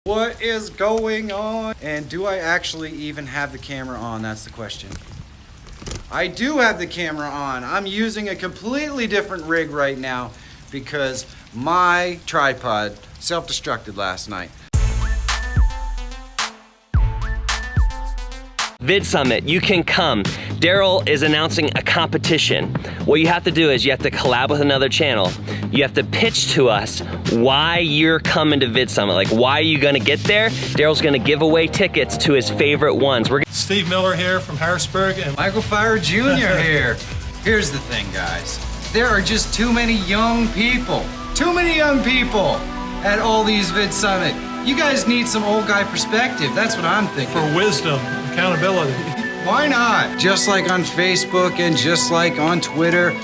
What is going on? And do I actually even have the camera on? That's the question. I do have the camera on. I'm using a completely different rig right now because my tripod self-destructed last night. Vid Summit, you can come. Daryl is announcing a competition. What you have to do is you have to collab with another channel. You have to pitch to us why you're coming to Vid Summit. Like, why are you gonna get there? Daryl's gonna give away tickets to his favorite ones. Steve Miller here from Harrisburg and Feyrer Jr. here. Here's the thing, guys. There are just too many young people. Too many young people at all these Vid Summit. You guys need some old guy perspective. That's what I'm thinking. for wisdom, accountability. Why not? Just like on Facebook and just like on Twitter,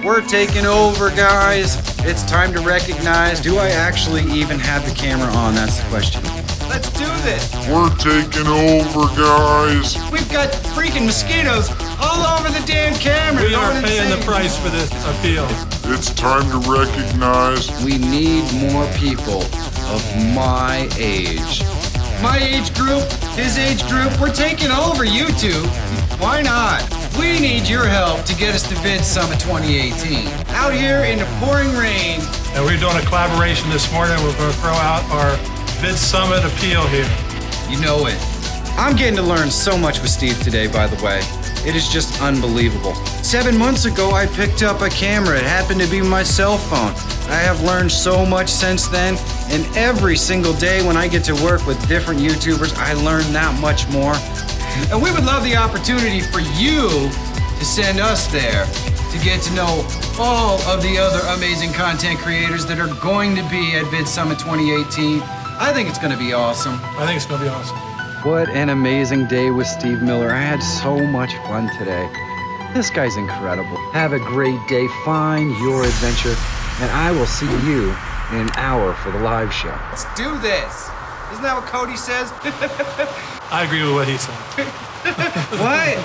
we're taking over, guys. It's time to recognize, do I actually even have the camera on? That's the question. Let's do this. We're taking over, guys. We've got freaking mosquitoes all over the damn camera. We are Going paying the insane. price for this appeal. It's time to recognize. We need more people of my age. My age group, his age group, we're taking over YouTube. Why not? We need your help to get us to Vid Summit 2018. Out here in the pouring rain. And we're doing a collaboration this morning. We're going to throw out our Vid Summit appeal here. You know it. I'm getting to learn so much with Steve today, by the way. It is just unbelievable. 7 months ago, I picked up a camera. It happened to be my cell phone. I have learned so much since then, and every single day when I get to work with different YouTubers, I learn that much more. And we would love the opportunity for you to send us there to get to know all of the other amazing content creators that are going to be at Vid Summit 2018. I think it's going to be awesome. I think it's going to be awesome. What an amazing day with Steve Miller. I had so much fun today. This guy's incredible. Have a great day. Find your adventure. And I will see you in an hour for the live show. Let's do this. Isn't that what Cody says? I agree with what he said. What?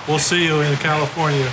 We'll see you in California.